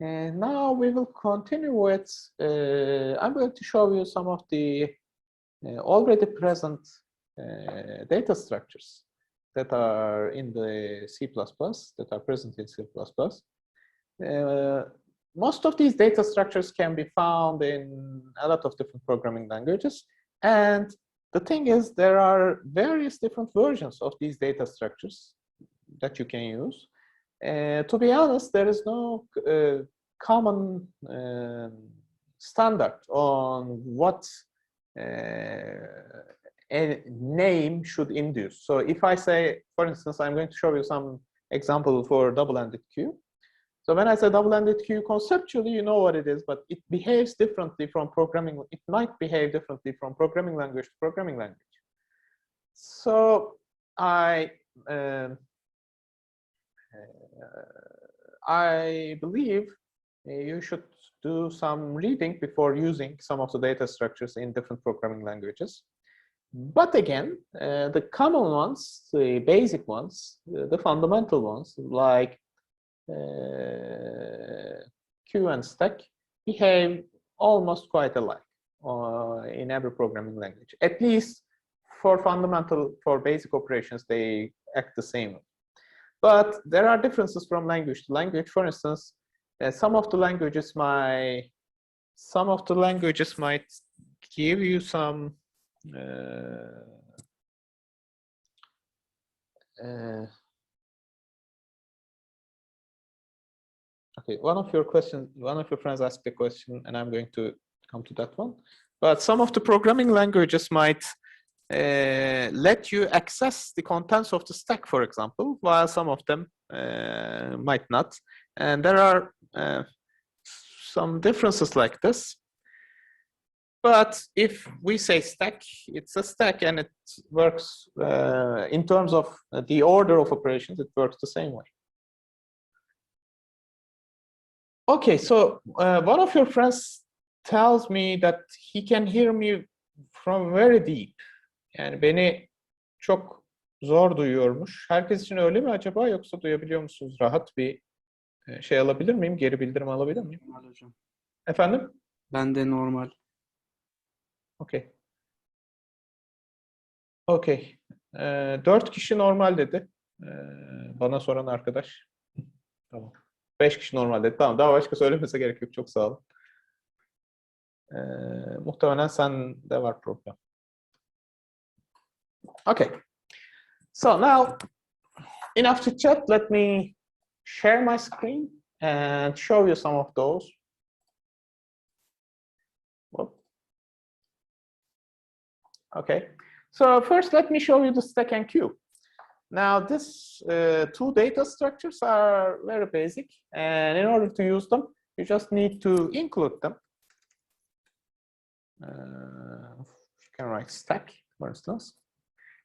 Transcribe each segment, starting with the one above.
And now we will continue with, I'm going to show you some of the already present data structures that are in the C++, that are present in C++. Most of these data structures can be found in a lot of different programming languages. And the thing is, there are various different versions of these data structures that you can use. To be honest, there is no common standard on what a name should induce. So if I say, for instance, I'm going to show you some example for double-ended queue. So when I say double-ended queue, conceptually, you know what it is, but it behaves differently from programming. It might behave differently from programming language to programming language. So I believe you should do some reading before using some of the data structures in different programming languages. But again, the common ones, the basic ones, the fundamental ones, like queue and stack, behave almost quite alike in every programming language. At least for basic operations, they act the same way. But there are differences from language to language. For instance, some of the languages might give you some okay, one of your friends asked a question, and I'm going to come to that one. But some of the programming languages might let you access the contents of the stack, for example, while some of them might not. And there are some differences like this. But if we say stack, it's a stack, and it works in terms of the order of operations, it works the same way. Okay, so one of your friends tells me that he can hear me from very deep. Yani beni çok zor duyuyormuş. Herkes için öyle mi acaba, yoksa duyabiliyor musunuz? Rahat bir şey alabilir miyim? Geri bildirim alabilir miyim? Normal hocam. Efendim? Ben de normal. Okay. Okay. 4 kişi normal dedi. Bana soran arkadaş. Tamam. 5 kişi normal dedi. Tamam. Daha başka söylemese gerek yok. Çok sağ olun. Muhtemelen sende var problem. Okay. So now, enough to chat. Let me share my screen and show you some of those. Whoop. Okay. So first, let me show you the stack and queue. Now, these two data structures are very basic, and in order to use them, you just need to include them. You can write stack, for instance.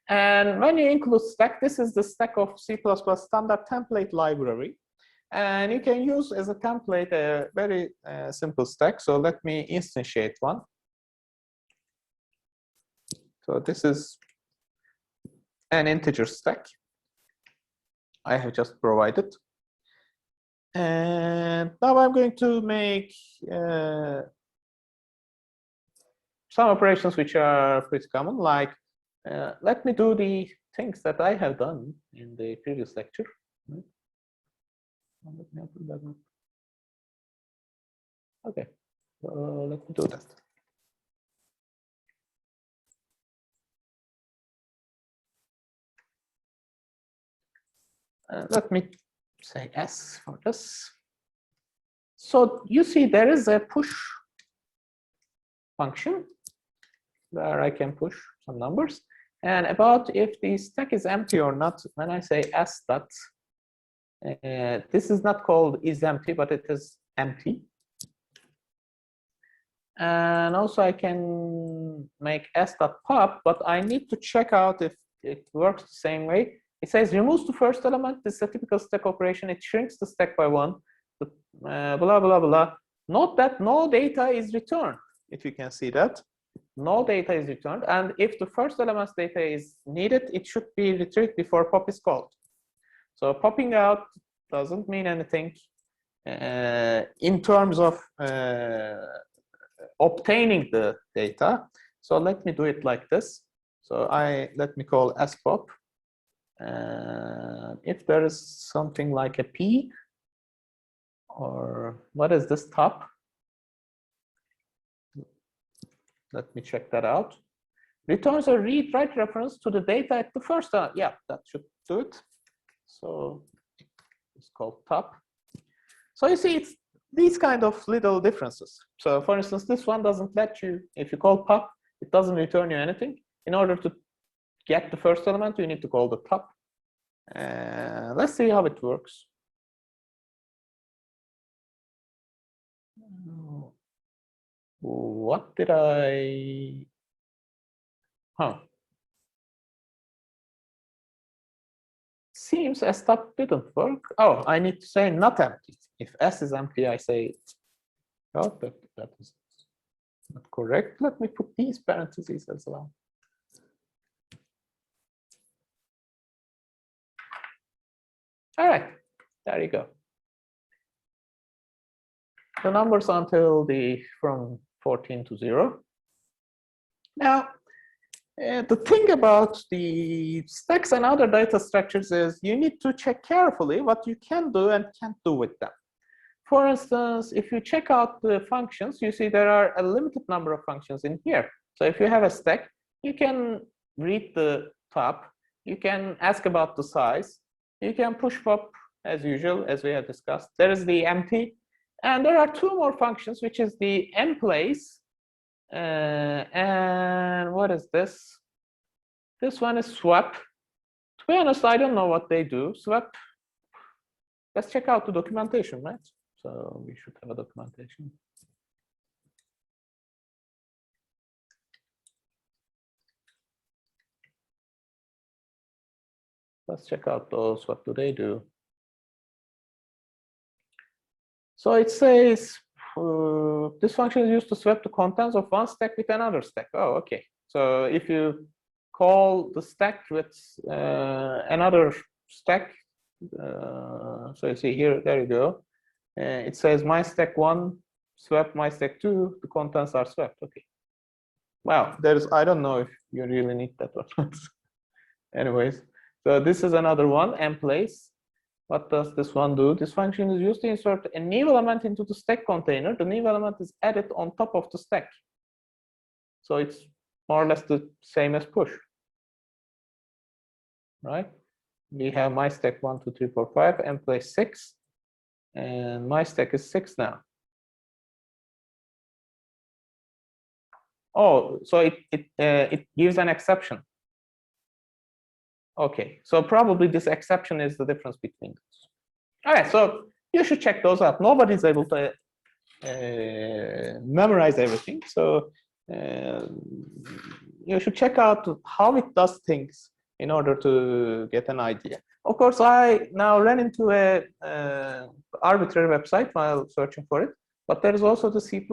And when you include stack, this is the stack of C++ standard template library. And you can use as a template a very simple stack. So let me instantiate one. So this is an integer stack I have just provided. And now I'm going to make some operations which are pretty common, like let me do the things that I have done in the previous lecture. Okay, so let me do that. Let me say S for this. So you see there is a push function where I can push some numbers. And about if the stack is empty or not, when I say S dot, this is not called is empty, but it is empty. And also I can make S dot pop, but I need to check out if it works the same way. It says removes the first element. This is a typical stack operation. It shrinks the stack by 1. Blah, blah, blah. Note that no data is returned, if you can see that. No data is returned. And if the first element's data is needed, it should be retrieved before pop is called. So popping out doesn't mean anything. in terms of obtaining the data. So let me do it like this. So let me call spop. If there is something like a p, or what is this top? Let me check that out. Returns a read-write reference to the data at the first. Yeah, that should do it. So it's called top. So you see, it's these kind of little differences. So for instance, this one doesn't let you, if you call pop, it doesn't return you anything. In order to get the first element, you need to call the top. Let's see how it works. What did I? Huh. Seems stop didn't work. Oh, I need to say not empty. If S is empty, I say, oh, that is not correct. Let me put these parentheses as well. All right, there you go. The numbers until from 14 to 0. Now, the thing about the stacks and other data structures is you need to check carefully what you can do and can't do with them. For instance, if you check out the functions, you see there are a limited number of functions in here. So if you have a stack, you can read the top, you can ask about the size, you can push pop as usual, as we have discussed. There is the empty, and there are two more functions, which is the emplace. And what is this? This one is swap. To be honest, I don't know what they do. Swap. Let's check out the documentation, right? So we should have a documentation. Let's check out those. What do they do? So it says this function is used to swap the contents of one stack with another stack. Oh, okay. So if you call the stack with another stack, so you see here, there you go. It says my stack 1 swap my stack 2, the contents are swapped. Okay. Wow, I don't know if you really need that one. Anyways, so this is another one, emplace. What does this one do? This function is used to insert a new element into the stack container. The new element is added on top of the stack. So it's more or less the same as push, right? We have my stack 1, 2, 3, 4, 5, emplace 6, and my stack is 6 now. Oh, so it gives an exception. Okay, so probably this exception is the difference between those. All right, so you should check those out. Nobody's able to memorize everything, so you should check out how it does things in order to get an idea. Of course, I now ran into a arbitrary website while searching for it, but there is also the C++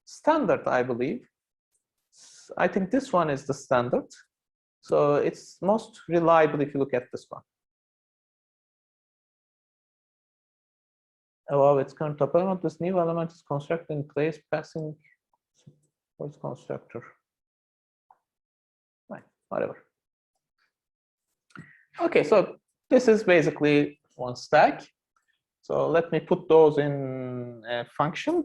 standard, I believe. I think this one is the standard. So it's most reliable if you look at this one. Oh, wow, it's current top element. This new element is constructed in place passing what's constructor. Right, whatever. Okay, so this is basically one stack. So let me put those in a function.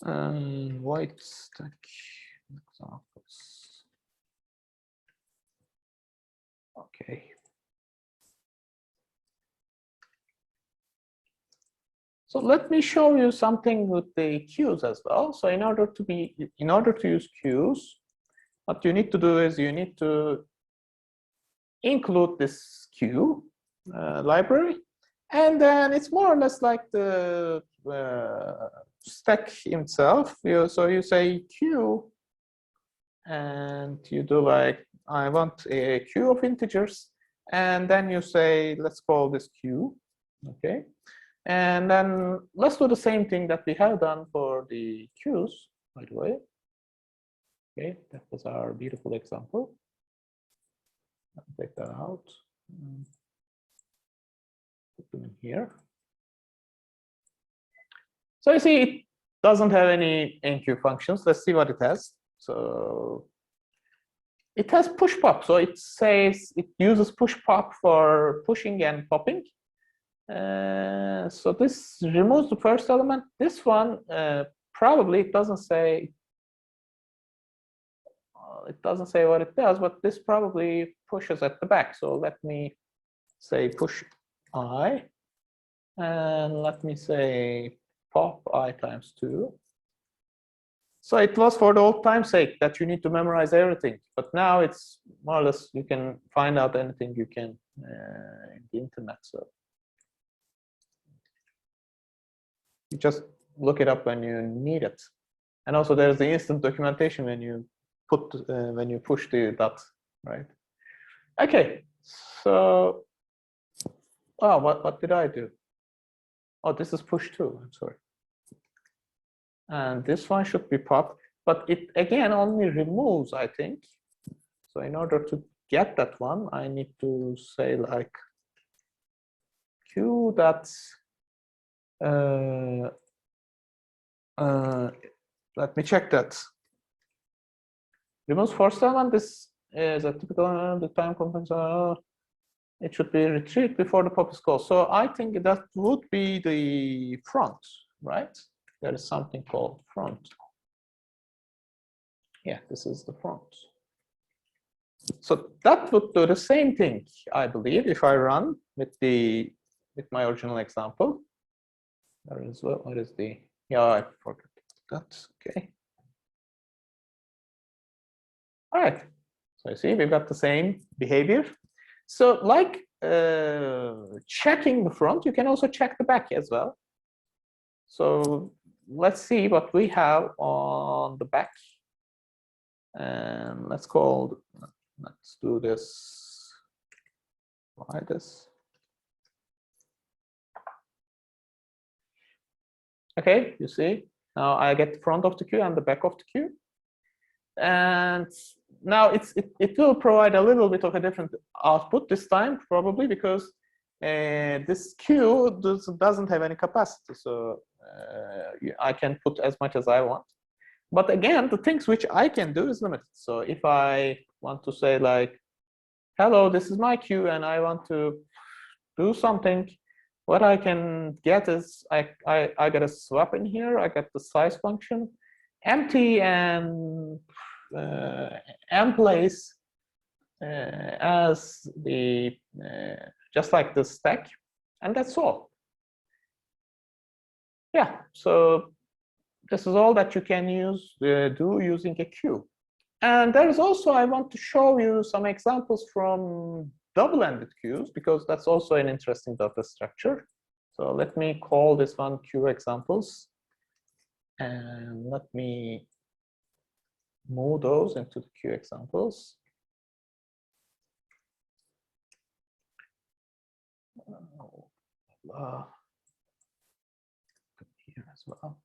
White stack examples. Okay. So let me show you something with the queues as well. So in order to use queues, what you need to do is you need to include this queue library, and then it's more or less like the stack itself. So you say queue, and you do like, I want a queue of integers, and then you say, let's call this queue, okay? And then let's do the same thing that we have done for the queues, by the way. Okay, that was our beautiful example. I'll take that out. Put them in here. So you see, it doesn't have any enqueue functions. Let's see what it has. So it has push pop. So it says it uses push pop for pushing and popping. So this removes the first element. This one probably it doesn't say. It doesn't say what it does, but this probably pushes at the back. So let me say push I, and let me say pop I times 2. So it was for the old time's sake that you need to memorize everything, but now it's more or less you can find out anything you can in the internet. So you just look it up when you need it, and also there's the instant documentation when you push the dot, right? Okay, so what did I do? Oh, this is push 2. I'm sorry. And this one should be pop, but it again only removes, I think. So in order to get that one, I need to say like q dot let me check that. Removes first element. This is a typical the time compensator. It should be retrieved before the pop is called. So I think that would be the front, right? There is something called front. Yeah, this is the front. So that would do the same thing, I believe, if I run with my original example. There is what is the I forgot that. Okay. All right. So you see, we've got the same behavior. So like checking the front, you can also check the back as well. So let's see what we have on the back. And let's do this like this. Okay, you see, now I get the front of the queue and the back of the queue. And now it will provide a little bit of a different output this time, probably because this queue doesn't have any capacity. So I can put as much as I want. But again, the things which I can do is limited. So if I want to say like, hello, this is my queue and I want to do something, what I can get is I get a swap in here. I get the size function, empty and place as the just like the stack, and that's all. Yeah, so this is all that you can do using a queue. And there is also, I want to show you some examples from double-ended queues, because that's also an interesting data structure. So let me call this one queue examples. And let me move those into the queue examples. Here as well.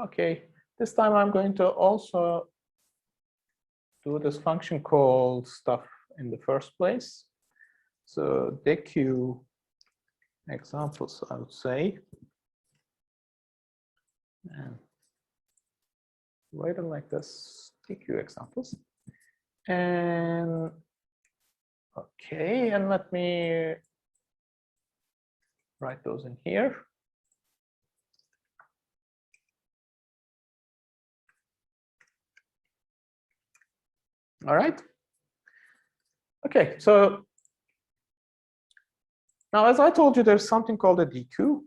Okay, this time I'm going to also do this function called stuff in the first place. So dequeue examples, I would say. And write them like this, dequeue examples. And okay, and let me write those in here. All right. Okay, so now as I told you, there's something called a dequeue.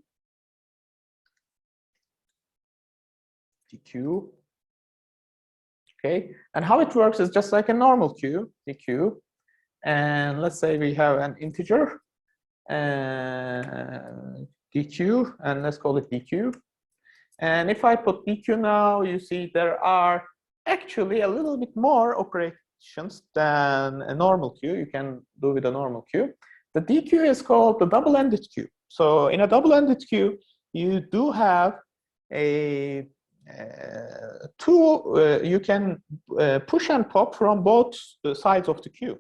Dequeue. Okay, and how it works is just like a normal queue, dequeue. And let's say we have an integer dequeue, and let's call it dequeue. And if I put dequeue now, you see there are actually a little bit more operations than a normal queue you can do with a normal queue. The dequeue is called the double-ended queue. So in a double-ended queue, you do have a tool. You can push and pop from both sides of the queue.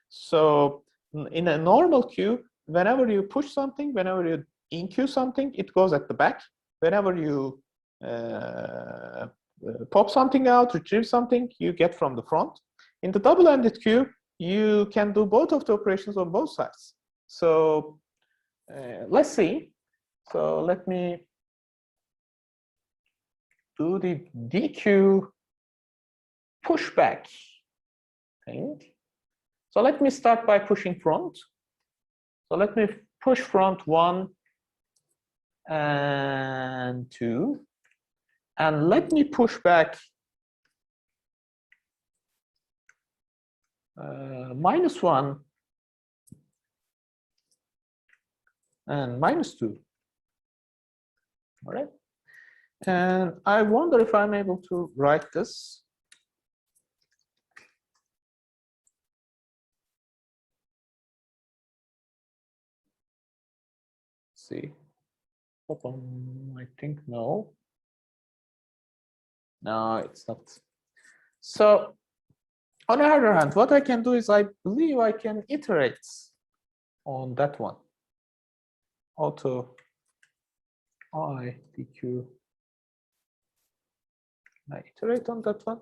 So in a normal queue, whenever you push something, whenever you in-queue something, it goes at the back. Whenever you pop something out, retrieve something, you get from the front. In the double-ended queue, you can do both of the operations on both sides. So let's see. So let me do the dequeue pushback thing. So let me start by pushing front. So let me push front 1 and 2. And let me push back -1 and -2. All right. And I wonder if I'm able to write this. See. I think no. No, it's not. So on the other hand, what I can do is I believe I can iterate on that one. Auto I dequeue. I iterate on that one.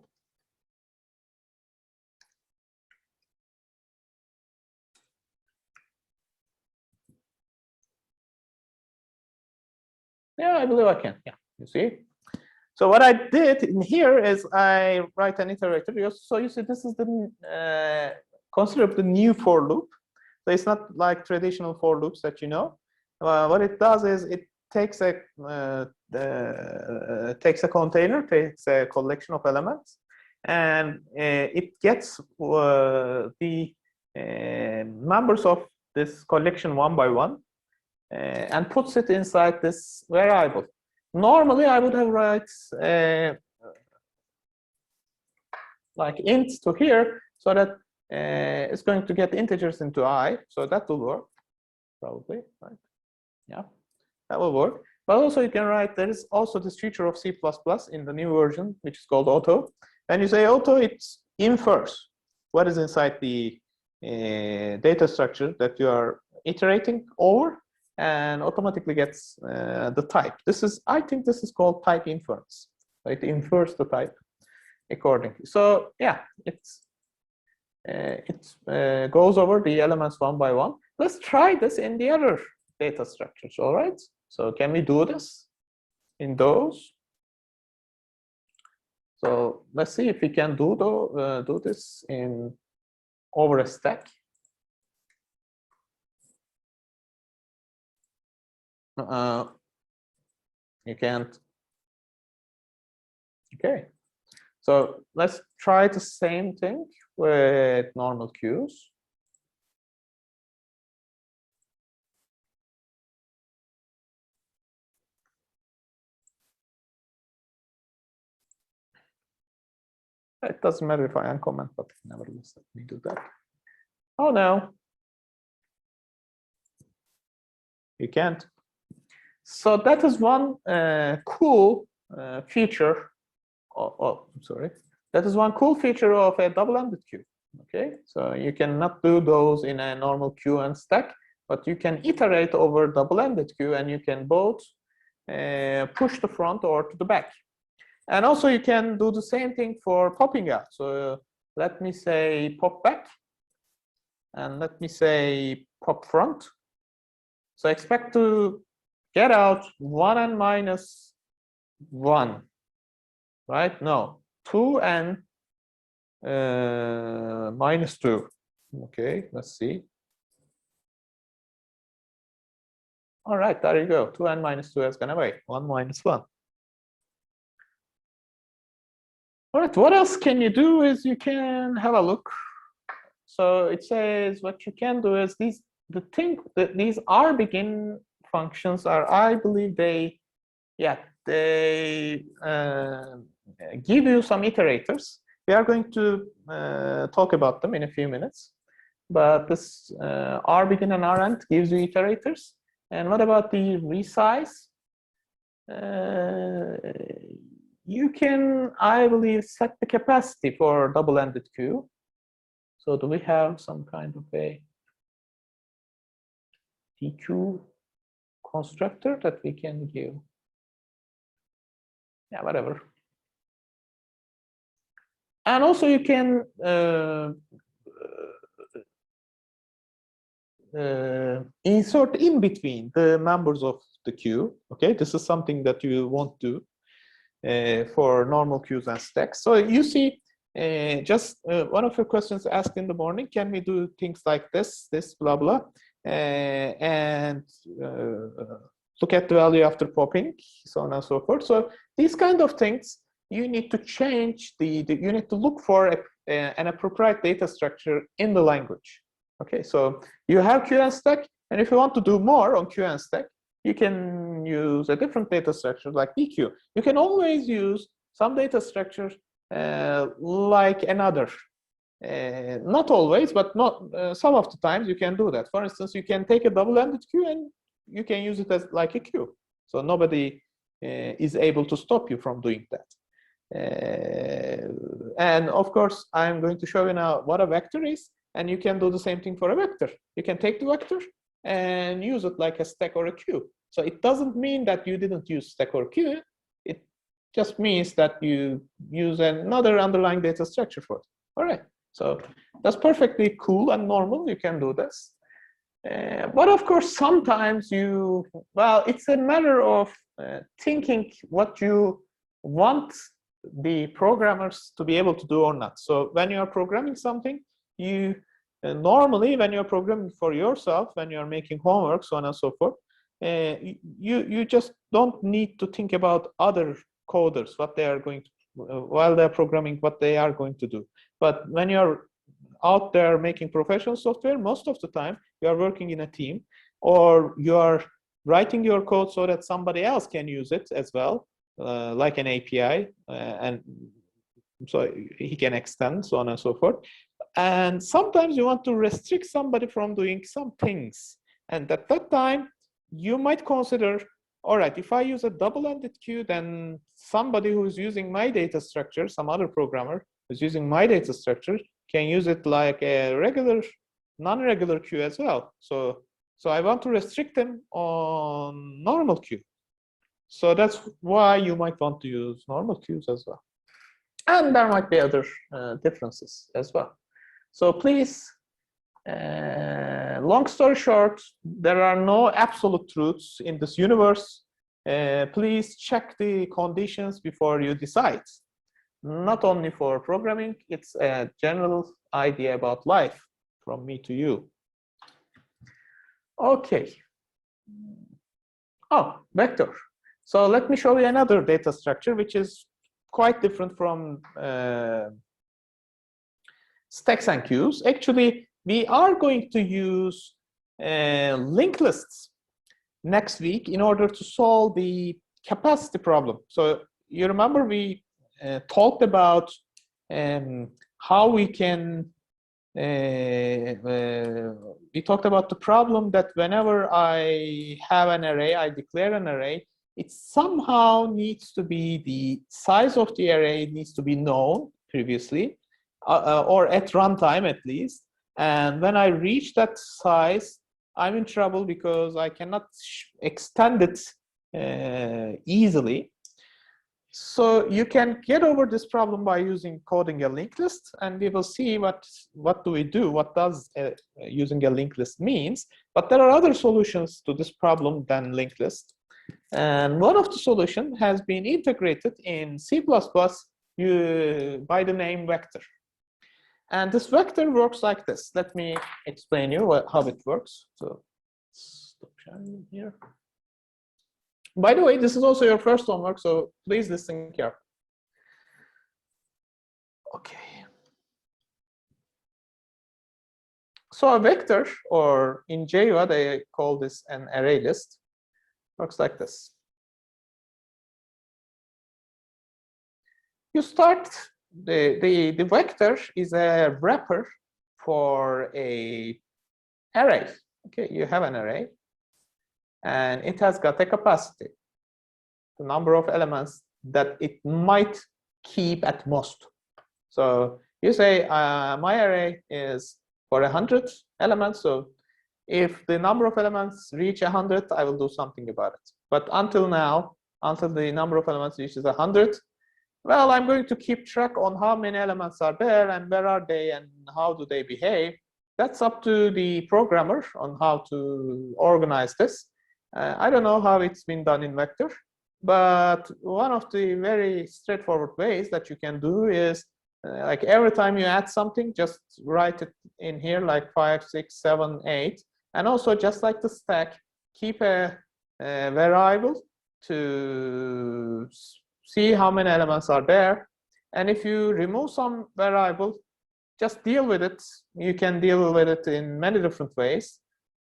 Yeah, I believe I can. Yeah, you see. So what I did in here is I write an iterator. So you see, this is the consider the new for loop. So it's not like traditional for loops that you know. What it does is it takes a container, takes a collection of elements, and it gets the members of this collection one by one, and puts it inside this variable. Normally, I would have write like int to here, so that it's going to get integers into I. So that will work, probably, right? Yeah, that will work. But also you can write, there is also this feature of C++ in the new version, which is called auto. And you say auto, it infers what is inside the data structure that you are iterating over, and automatically gets the type. This is, I think this is called type inference. So it infers the type accordingly. So yeah, it goes over the elements one by one. Let's try this in the other data structures. All right. So can we do this in those? So let's see if we can do this in over a stack. You can't. Okay. So let's try the same thing with normal queues. It doesn't matter if I uncomment, but nevertheless, let me do that. Oh no, you can't. So that is one cool feature. Oh, I'm sorry. That is one cool feature of a double-ended queue. Okay, so you cannot do those in a normal queue and stack, but you can iterate over double-ended queue, and you can both push the front or to the back. And also you can do the same thing for popping out. So let me say pop back, and let me say pop front. So expect to get out 1 and -1, right? No, 2 and -2. Okay, let's see. All right, there you go. 2 and -2 has gone away. 1 -1. All right, what else can you do is you can have a look. So it says what you can do is these RBegin functions are, I believe they give you some iterators. We are going to talk about them in a few minutes. But this RBegin and REnd gives you iterators. And what about the resize? You can, I believe, set the capacity for double-ended queue. So do we have some kind of a DQ constructor that we can give? Yeah, whatever. And also you can insert in between the members of the queue. Okay, this is something that you won't do for normal queues and stacks. So you see, just one of your questions asked in the morning, can we do things like this, blah, blah, and look at the value after popping, so on and so forth. So these kind of things, you need to change you need to look for an appropriate data structure in the language. Okay, so you have queue and stack, and if you want to do more on queue and stack, you can use a different data structure like DQ. You can always use some data structure like another. Not always, but not some of the times you can do that. For instance, you can take a double-ended queue and you can use it as like a queue. So nobody is able to stop you from doing that. And of course, I'm going to show you now what a vector is, and you can do the same thing for a vector. You can take the vector and use it like a stack or a queue. So it doesn't mean that you didn't use stack or queue. It just means that you use another underlying data structure for it. All right, so that's perfectly cool and normal. You can do this. But of course, sometimes well, it's a matter of thinking what you want the programmers to be able to do or not. So when you are programming something, you normally, when you're programming for yourself, when you're making homework, so on and so forth, you just don't need to think about other coders, what they are going to, while they're programming, what they are going to do. But when you're out there making professional software, most of the time you are working in a team, or you are writing your code so that somebody else can use it as well, like an API, and so he can extend, so on and so forth. And sometimes you want to restrict somebody from doing some things. And at that time, you might consider, all right, if I use a double-ended queue, then somebody who's using my data structure, some other programmer who's using my data structure, can use it like a regular, non-regular queue as well. So I want to restrict them on normal queue. So that's why you might want to use normal queues as well. And there might be other differences as well. So please, long story short, there are no absolute truths in this universe. Please check the conditions before you decide. Not only for programming, it's a general idea about life from me to you. Okay. Oh, vector. So let me show you another data structure, which is quite different from stacks and queues. Actually, we are going to use linked lists next week in order to solve the capacity problem. So you remember we talked about how we can, we talked about the problem that whenever I have an array, I declare an array, it somehow needs to be, the size of the array needs to be known previously, or at runtime at least. And when I reach that size, I'm in trouble because I cannot extend it easily. So you can get over this problem by coding a linked list, and we will see what do we do, what does using a linked list means. But there are other solutions to this problem than linked list. And one of the solutions has been integrated in C++ by the name vector. And this vector works like this. Let me explain you how it works. So stop sharing here. By the way, this is also your first homework, so please listen carefully. Okay. So a vector, or in Java, they call this an array list, works like this. You start, the vector is a wrapper for an array. Okay, you have an array, and it has got a capacity. the number of elements that it might keep at most. So you say my array is for 100 elements. So if the number of elements reach 100, I will do something about it. But until now, until the number of elements reaches 100, well, I'm going to keep track on how many elements are there and where are they and how do they behave. That's up to the programmer on how to organize this. I don't know how it's been done in Vector, but one of the very straightforward ways that you can do is like every time you add something, just write it in here like 5, 6, 7, 8. And also just like the stack, keep a variable to see how many elements are there. And if you remove some variable, just deal with it. You can deal with it in many different ways.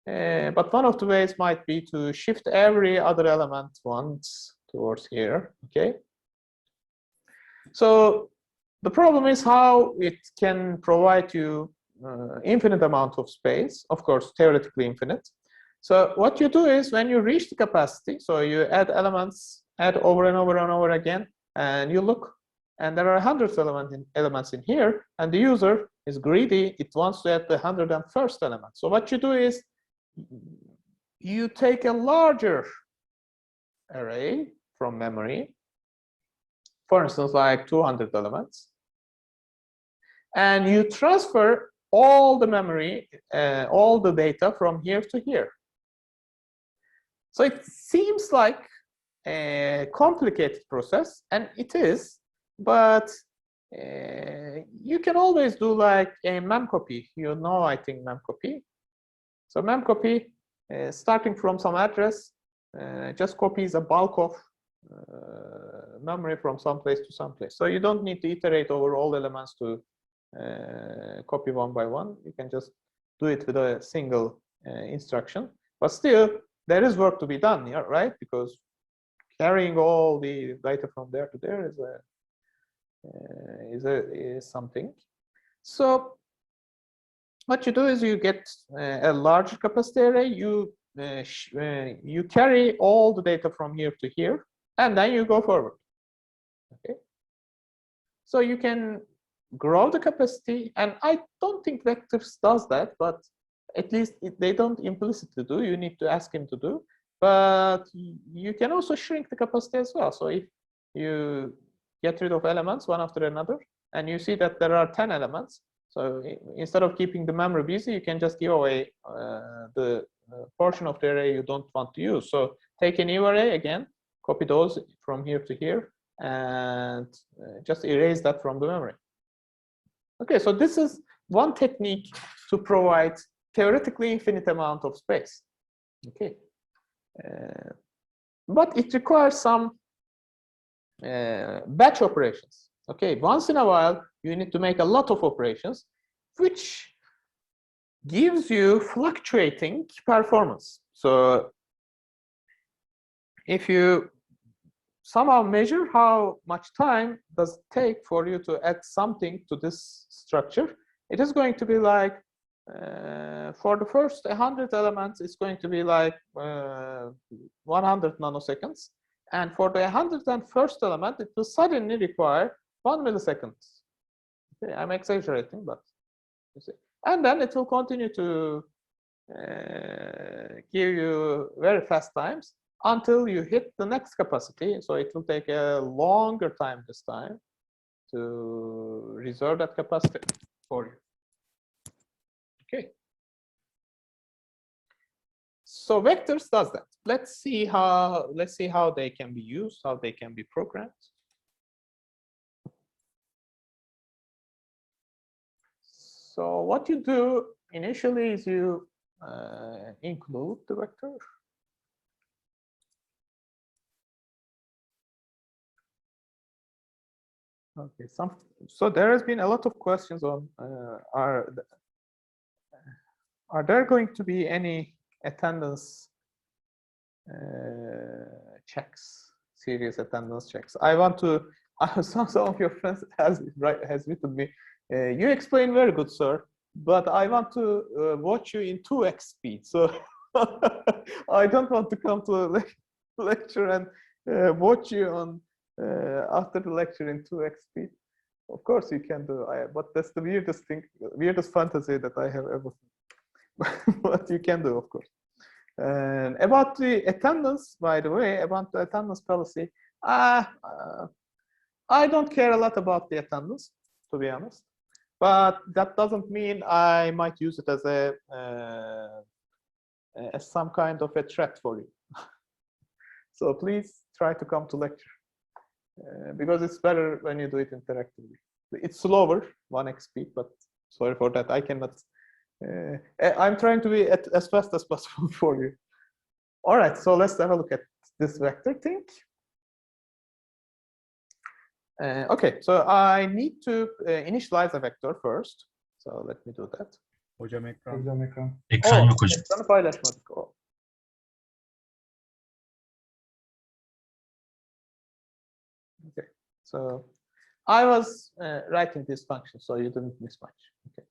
But one of the ways might be to shift every other element once towards here, okay? So the problem is how it can provide you infinite amount of space, of course, theoretically infinite. So what you do is when you reach the capacity, so you add elements, add over and over and over again, and you look, and there are 100 elements in here, and the user is greedy. It wants to add the 101st element. So what you do is you take a larger array from memory, for instance, like 200 elements, and you transfer all the memory, all the data from here to here. So it seems like a complicated process, and it is, but you can always do like a memcopy. You know, I think memcopy. So memcopy, starting from some address, just copies a bulk of memory from some place to some place. So you don't need to iterate over all elements to copy one by one. You can just do it with a single instruction. But still, there is work to be done here, right? Because carrying all the data from there to there is something. So what you do is you get a larger capacity array. You carry all the data from here to here, and then you go forward. Okay. So you can grow the capacity, and I don't think Vectors does that, but at least they don't implicitly do. You need to ask him to do. But you can also shrink the capacity as well. So if you get rid of elements one after another, and you see that there are 10 elements, so instead of keeping the memory busy, you can just give away the portion of the array you don't want to use. So take a new array again, copy those from here to here, and just erase that from the memory. Okay, so this is one technique to provide theoretically infinite amount of space. Okay, but it requires some batch operations. Okay, once in a while, you need to make a lot of operations, which gives you fluctuating performance. So if you somehow measure how much time does it take for you to add something to this structure, it is going to be like, for the first 100 elements, it's going to be like 100 nanoseconds. And for the 101st element, it will suddenly require 1 millisecond. Okay, I'm exaggerating, but you see. And then it will continue to give you very fast times until you hit the next capacity. So it will take a longer time this time to reserve that capacity for you. Okay. So Vectors does that. Let's see how they can be used, how they can be programmed. So what you do initially is you include the vector. Okay, so there has been a lot of questions on are there going to be any attendance checks, serious attendance checks? I want to. Some of your friends has written me. You explain very good, sir, but I want to watch you in 2x speed. So I don't want to come to a lecture and watch you on after the lecture in 2x speed. Of course you can do, but that's the weirdest thing, weirdest fantasy that I have ever seen. But you can do, of course. And about the attendance, by the way, about the attendance policy, I don't care a lot about the attendance, to be honest. But that doesn't mean I might use it as some kind of a threat for you. So please try to come to lecture because it's better when you do it interactively. It's slower, 1x speed, but sorry for that. I cannot. I'm trying to be as fast as possible for you. All right, so let's have a look at this vector thing. Okay, so I need to initialize a vector first. So let me do that. Hocam ekran. Hocam ekran. Ekran yok hocam. Ekranı paylaşmadık. Okay, so I was writing this function, so you didn't miss much. Okay,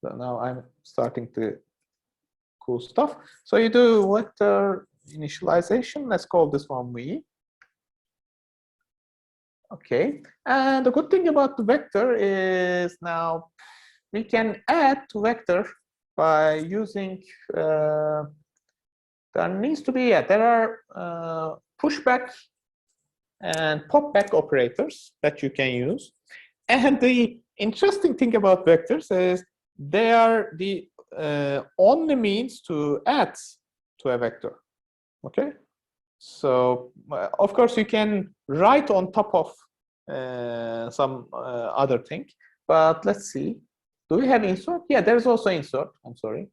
so now I'm starting to cool stuff. So you do vector initialization. Let's call this one v. Okay, and the good thing about the vector is now we can add to vector by using there needs to be there are pushback and popback operators that you can use. And the interesting thing about vectors is they are the only means to add to a vector. Okay, so of course you can write on top of some other thing, but let's see. Do we have insert? Yeah, there's also insert. I'm sorry.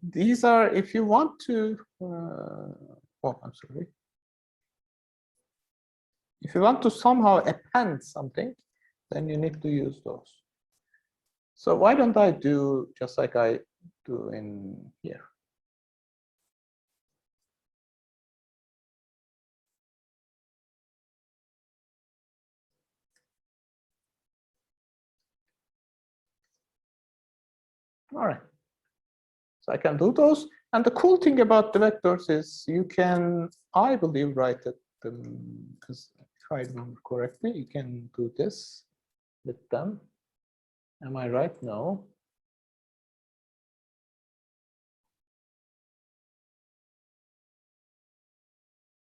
These are if you want to. Oh, I'm sorry. If you want to somehow append something, then you need to use those. So why don't I do just like I do in here? All right. So I can do those. And the cool thing about the vectors is you can, I believe, write it because if I remember correctly, you can do this with them. Am I right? No.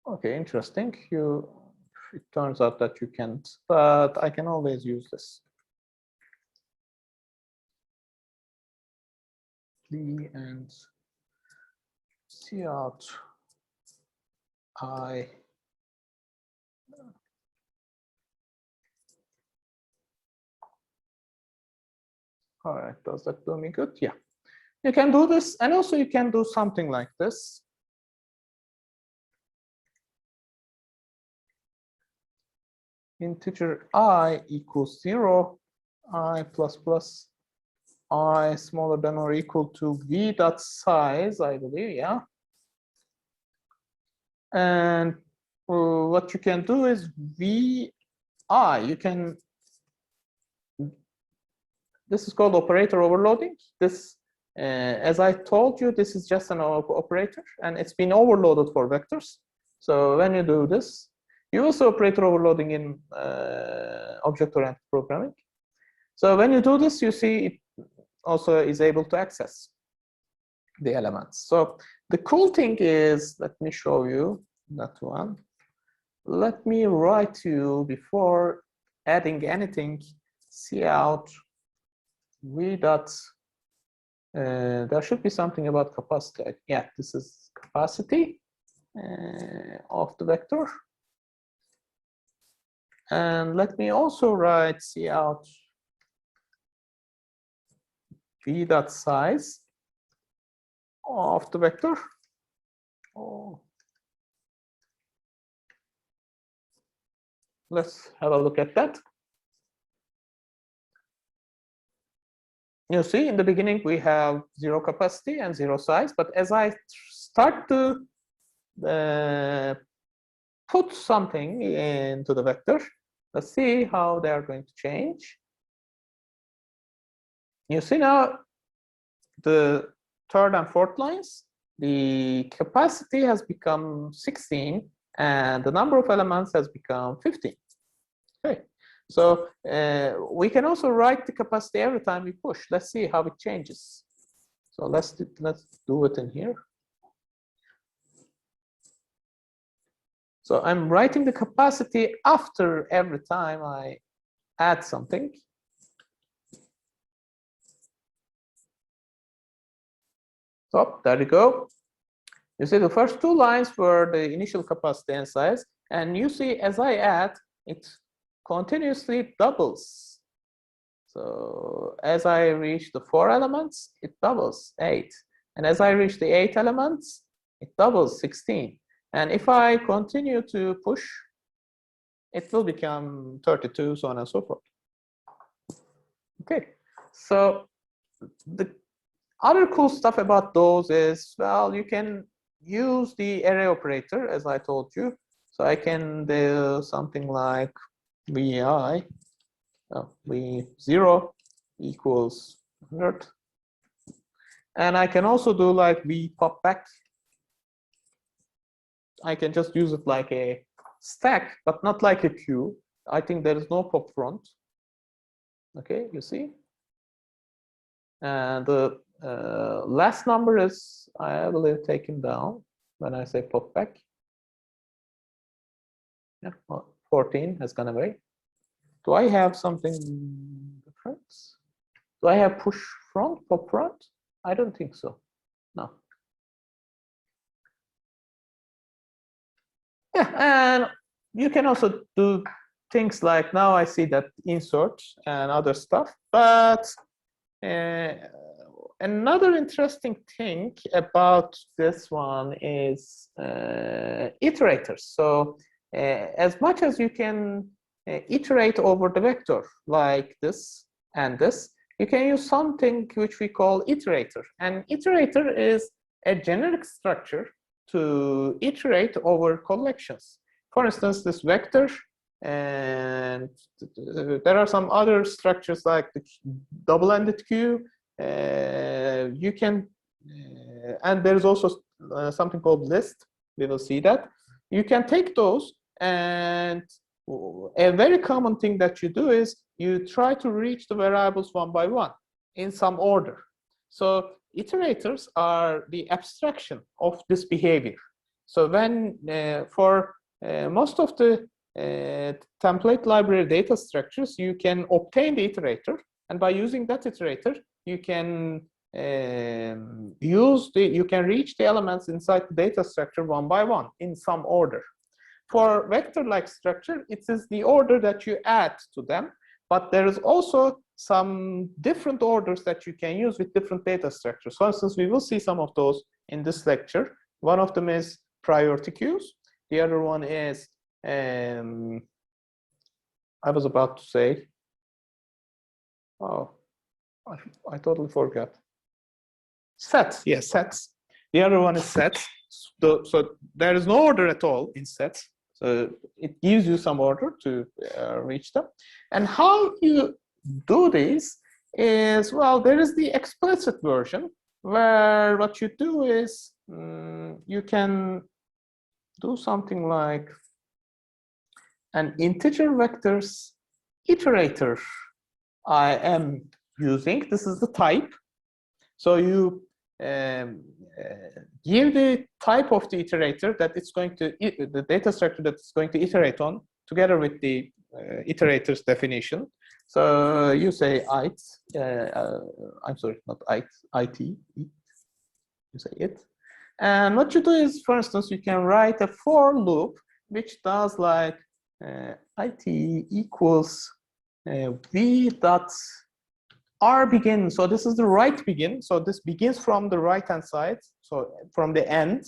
Okay, interesting. It turns out that you can't, but I can always use this. And cout I. All right, does that do me good? Yeah. You can do this, and also you can do something like this. Integer I equals 0, I plus plus I smaller than or equal to v dot size, I believe, yeah. And what you can do is vi, you can, this is called operator overloading. This, as I told you, this is just an operator and it's been overloaded for vectors. So when you do this, you also operator overloading in object-oriented programming. So when you do this, you see it also is able to access the elements. So the cool thing is, let me show you that one. Let me write to you before adding anything, cout v dot, there should be something about capacity. Yeah, this is capacity of the vector. And let me also write cout v dot size of the vector. Oh. Let's have a look at that. You see, in the beginning, we have 0 capacity and 0 size, but as I start to put something into the vector, let's see how they are going to change. You see now the third and fourth lines, the capacity has become 16 and the number of elements has become 15. Okay, so we can also write the capacity every time we push. Let's see how it changes. So let's do it in here. So I'm writing the capacity after every time I add something. So there you go. You see the first two lines were the initial capacity and size, and you see as I add, it continuously doubles. So as I reach the 4 elements, it doubles 8. And as I reach the 8 elements, it doubles 16. And if I continue to push, it will become 32, so on and so forth. Okay, so the other cool stuff about those is, well, you can use the array operator, as I told you. So I can do something like vi, v0 equals 100. And I can also do like v pop back. I can just use it like a stack, but not like a queue. I think there is no pop front. Okay, you see? And the last number is, I believe, taken down when I say pop back. Yeah, 14 has gone away. Do I have something different? Do I have push front, pop front? I don't think so. No. Yeah, and you can also do things like, now I see that insert and other stuff, but another interesting thing about this one is iterators. So as much as you can iterate over the vector like this and this, you can use something which we call iterator. And iterator is a generic structure to iterate over collections. For instance, this vector, and there are some other structures like the double-ended queue. You can, and there's also something called list. We will see that. You can take those, and a very common thing that you do is you try to reach the variables one by one in some order. So iterators are the abstraction of this behavior. So when for most of the template library data structures, you can obtain the iterator, and by using that iterator, you can you can reach the elements inside the data structure one by one in some order. For vector-like structure, it is the order that you add to them, but there is also some different orders that you can use with different data structures. For instance, we will see some of those in this lecture. One of them is priority queues. The other one is, I was about to say, oh, I totally forgot. Sets, yes, sets. The other one is sets. So there is no order at all in sets. So it gives you some order to reach them. And how you do this is, well, there is the explicit version where what you do is you can do something like an integer vectors iterator I am using. This is the type. So you give the type of the iterator that it's going to, the data structure that it's going to iterate on, together with the iterator's definition. So you say it, I'm sorry, not it, you say it. And what you do is, for instance, you can write a for loop which does like it equals v dot r begin. So this is the right begin. So this begins from the right hand side, so from the end.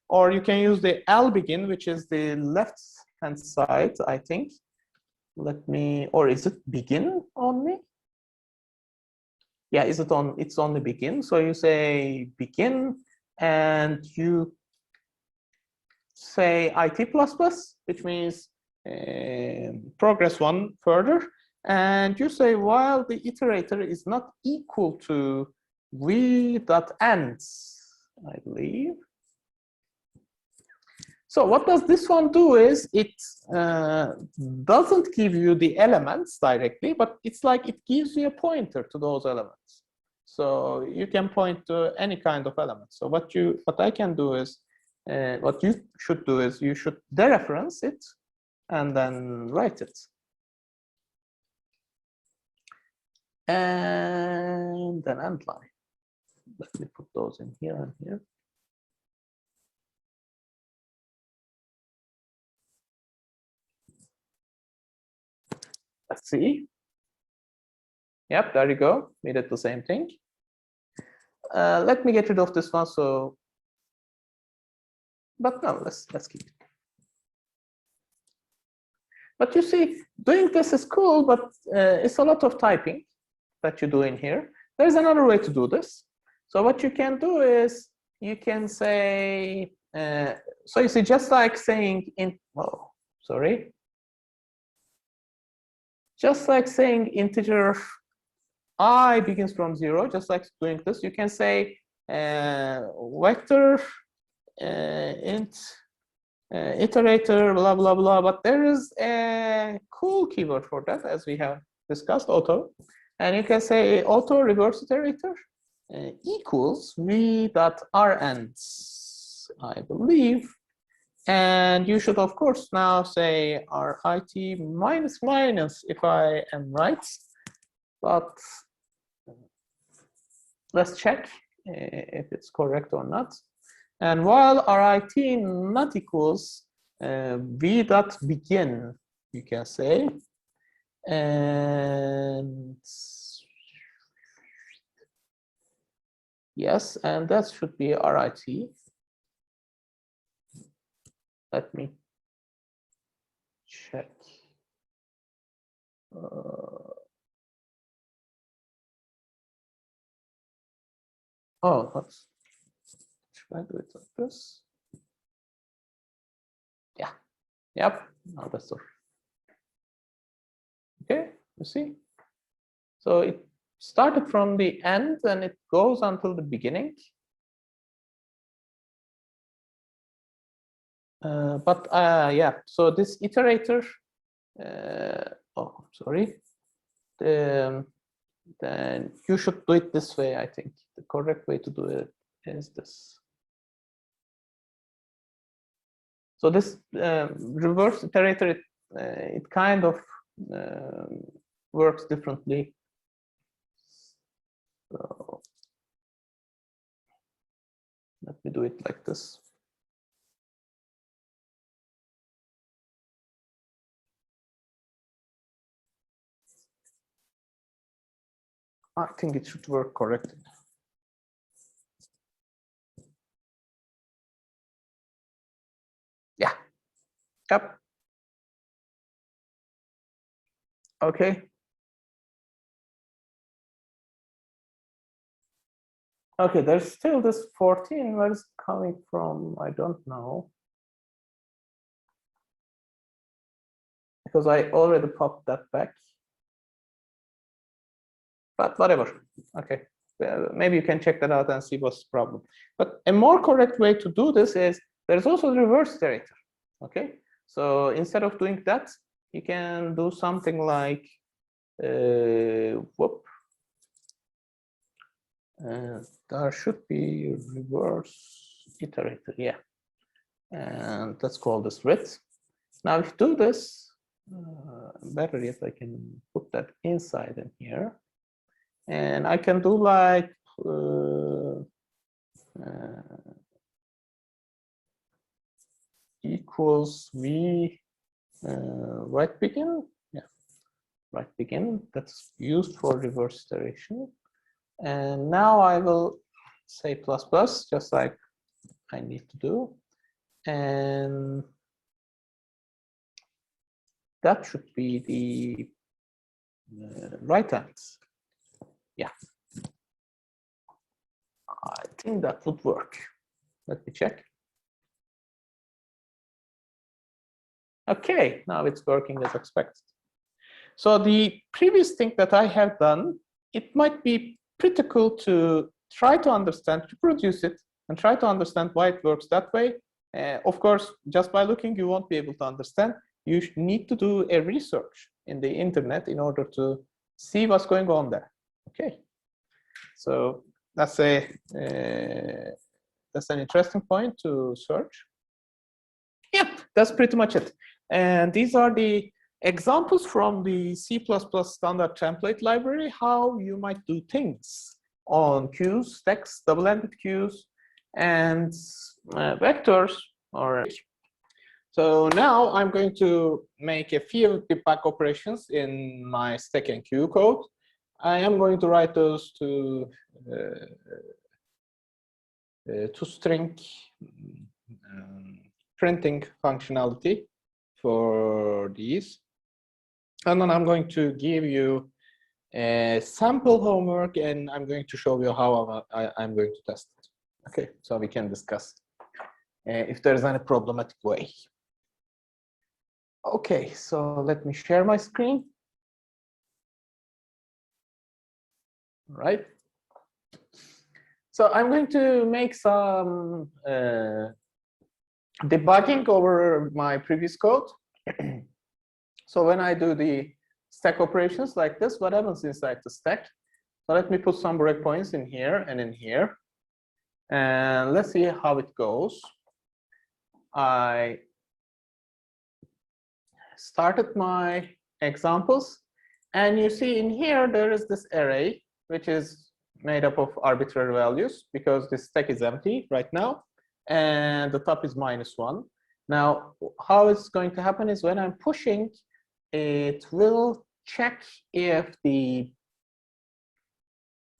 Or you can use the l begin, which is the left hand side, I think. Let me, or is it begin only? Yeah, is it on? It's on the begin. So you say begin, and you say it++, which means progress one further. And you say while the iterator is not equal to v.ends, I believe. So what does this one do is it doesn't give you the elements directly, but it's like it gives you a pointer to those elements. So you can point to any kind of element. So what I can do is, what you should do is you should dereference it and then write it. And then end line. Let me put those in here and here. Let's see. Yep, there you go. We did the same thing. Let me get rid of this one. So, but no, let's keep it. But you see, doing this is cool, but it's a lot of typing that you do in here. There's another way to do this. So what you can do is you can say, so you see, just like saying just like saying integer I begins from 0, just like doing this, you can say vector int iterator, blah, blah, blah. But there is a cool keyword for that, as we have discussed, auto. And you can say auto reverse iterator equals v.rends, I believe. And you should, of course, now say RIT minus minus if I am right. But let's check if it's correct or not. And while RIT not equals v.begin, you can say, and yes, and that should be RIT. Let me check. Oh, that's, should I do it like this? Yeah. Yep. Now that's all. Okay, you see? So it started from the end and it goes until the beginning. Yeah, so this iterator, oh, sorry. Then you should do it this way, I think. The correct way to do it is this. So this reverse iterator, it kind of works differently. So let me do it like this. I think it should work correctly. Yeah. Yep. Okay. Okay, there's still this 14. Where is it coming from? I don't know. Because I already popped that back. But whatever. Okay. Maybe you can check that out and see what's the problem. But a more correct way to do this is there's also the reverse iterator. Okay. So instead of doing that, you can do something like whoop. There should be reverse iterator, yeah. And let's call this width. Now, if you do this, better yet, I can put that inside in here. And I can do like equals v right begin, yeah, right begin. That's used for reverse iteration. And now I will say plus plus, just like I need to do. And that should be the right hand. Yeah. I think that would work. Let me check. Okay, now it's working as expected. So the previous thing that I have done, it might be pretty cool to try to understand, to produce it and try to understand why it works that way. Of course, just by looking, you won't be able to understand. You need to do a research in the internet in order to see what's going on there. Okay, so that's an interesting point to search. Yeah, that's pretty much it. And these are the examples from the C++ standard template library, how you might do things on queues, stacks, double-ended queues, and vectors. So now I'm going to make a few debug operations in my stack and queue code. I am going to write those to string printing functionality for these. And then I'm going to give you a sample homework, and I'm going to show you how I'm going to test it. Okay, so we can discuss if there's any problematic way. Okay, so let me share my screen. All right. So I'm going to make some debugging over my previous code. So when I do the stack operations like this, what happens inside the stack? So let me put some breakpoints in here and in here. And let's see how it goes. I started my examples. And you see in here, there is this array, which is made up of arbitrary values because this stack is empty right now. And the top is -1. Now, how it's going to happen is when I'm pushing, it will check if the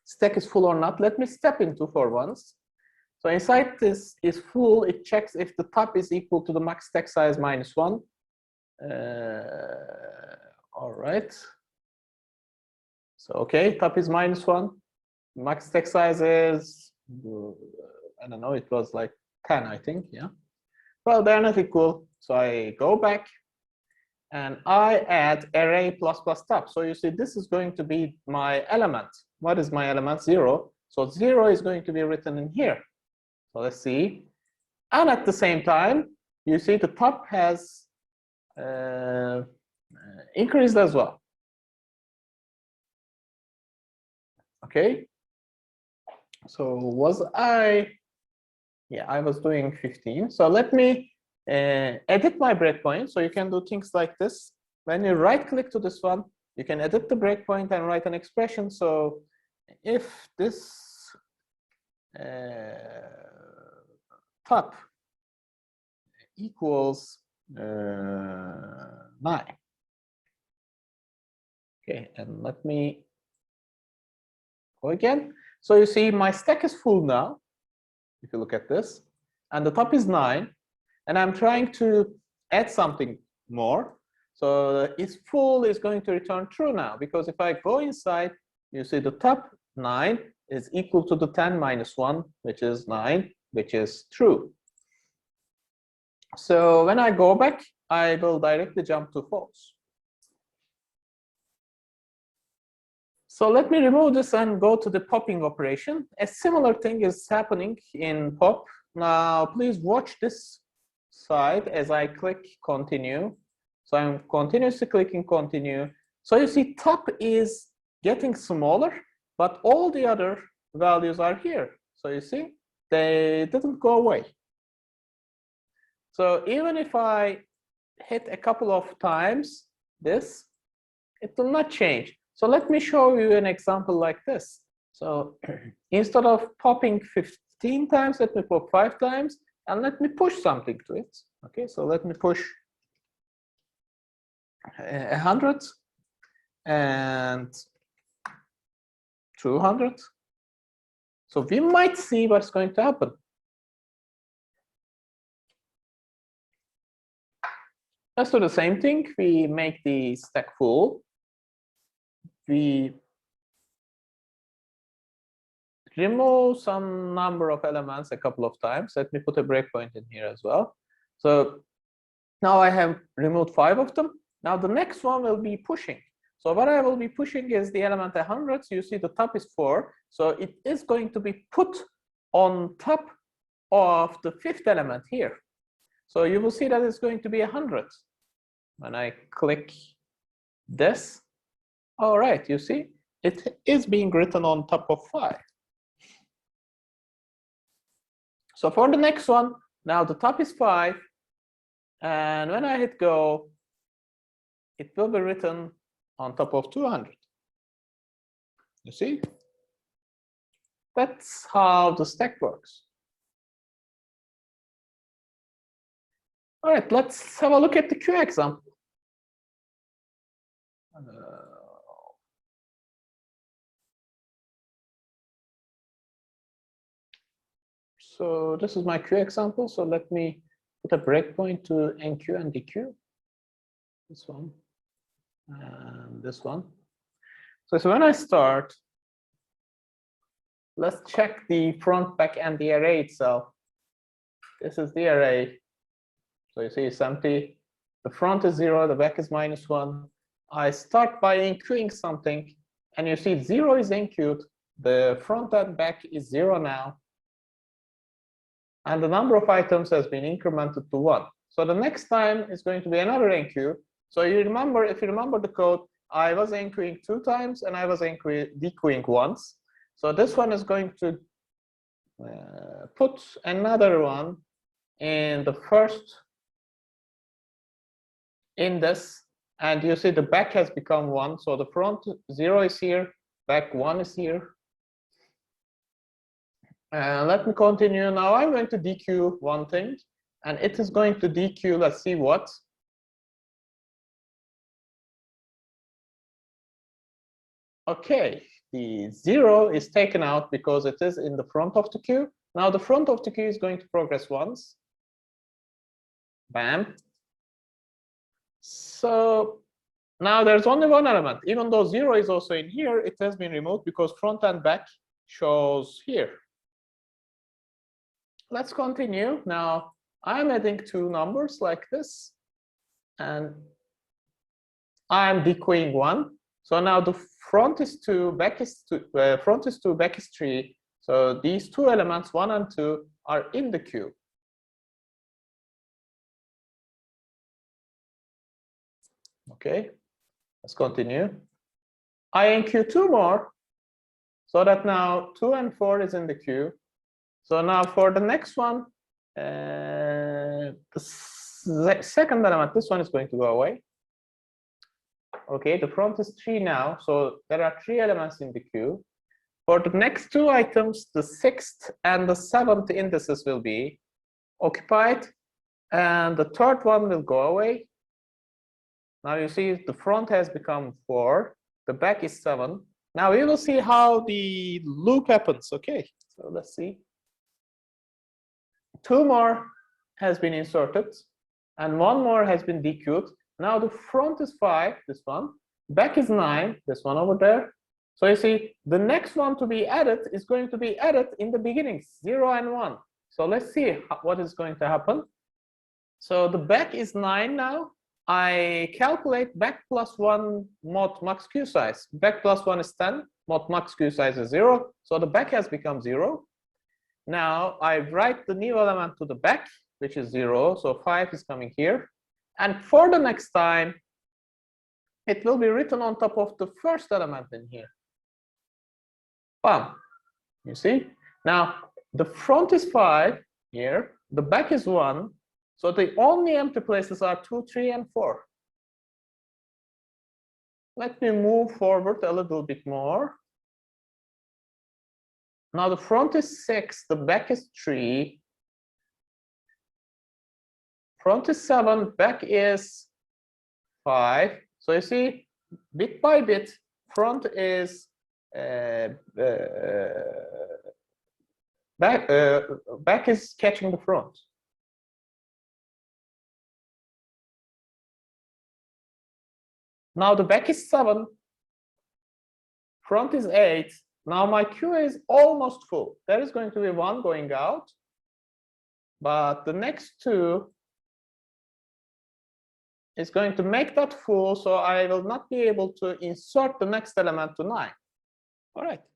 stack is full or not. Let me step into for once. So inside this is full, it checks if the top is equal to the max stack size -1. All right. So, okay, top is -1. Max stack size is, I don't know, it was like 10, I think, yeah. Well, they're not equal. So I go back and I add array ++ top. So you see, this is going to be my element. What is my element? 0. So 0 is going to be written in here. So let's see. And at the same time, you see the top has increased as well. Okay. So was I? Yeah, I was doing 15. So let me edit my breakpoint. So you can do things like this. When you right click to this one, you can edit the breakpoint and write an expression. So if this top equals 9. Okay, and let me go again. So you see my stack is full now, if you look at this, and the top is 9, and I'm trying to add something more. So it's full is going to return true now, because if I go inside, you see the top 9 is equal to the 10 minus 1, which is 9, which is true. So when I go back, I will directly jump to false. So let me remove this and go to the popping operation. A similar thing is happening in pop. Now, please watch this side as I click continue. So I'm continuously clicking continue. So you see top is getting smaller, but all the other values are here. So you see, they didn't go away. So even if I hit a couple of times this, it will not change. So let me show you an example like this. So instead of popping 15 times, let me pop 5 times, and let me push something to it. Okay, so let me push 100 and 200. So we might see what's going to happen. Let's do the same thing. We make the stack full. We remove some number of elements a couple of times. Let me put a breakpoint in here as well. So now I have removed 5 of them. Now the next one will be pushing. So what I will be pushing is the element 100. So you see the top is 4. So it is going to be put on top of the fifth element here. So you will see that it's going to be 100 when I click this. All right, you see, it is being written on top of 5. So for the next one, now the top is 5, and when I hit go, it will be written on top of 200. You see? That's how the stack works. All right, let's have a look at the queue example. So this is my queue example. So let me put a breakpoint to NQ and DQ. This one and this one. So when I start, let's check the front, back, and the array itself. This is the array. So you see it's empty. The front is 0, the back is -1. I start by enqueuing something, and you see 0 is enqueued. The front and back is 0 now. And the number of items has been incremented to 1. So the next time is going to be another enqueue. So you remember, if you remember the code, I was enqueuing 2 times and I was dequeuing once. So this one is going to put another one in the first in this, and you see the back has become 1. So the front 0 is here, back 1 is here. Let me continue. Now I'm going to dequeue one thing, and it is going to dequeue, let's see what. Okay, the 0 is taken out because it is in the front of the queue. Now the front of the queue is going to progress once. Bam. So now there's only one element. Even though 0 is also in here, it has been removed because front and back shows here. Let's continue. Now I'm adding 2 numbers like this, and I'm dequeuing 1. So now the front is 2, back is 2, front is 2, back is 3. So these 2 elements, 1 and 2, are in the queue. Okay, let's continue. I enqueue 2 more, so that now 2 and 4 is in the queue. So now for the next one, the second element, this one is going to go away. Okay, the front is 3 now, so there are 3 elements in the queue. For the next 2 items, the 6th and the 7th indices will be occupied, and the 3rd one will go away. Now you see the front has become 4, the back is 7. Now we will see how the loop happens. Okay, so let's see. 2 more has been inserted, and 1 more has been dequeued. Now the front is 5, this one, back is 9, this one over there. So you see the next one to be added is going to be added in the beginning, 0 and 1. So let's see what is going to happen. So the back is 9 now. I calculate back plus 1 mod max queue size. Back plus 1 is 10, mod max queue size is 0. So the back has become 0. Now I write the new element to the back, which is 0. So 5 is coming here. And for the next time, it will be written on top of the first element in here. Bam. You see? Now the front is 5 here, the back is 1. So the only empty places are 2, 3, and 4. Let me move forward a little bit more. Now the front is 6, the back is 3. Front is 7, back is 5. So you see, bit by bit, front is back is catching the front. Now the back is 7, front is 8. Now my queue is almost full. There is going to be 1 going out, but the next 2 is going to make that full, so I will not be able to insert the next element to 9. All right.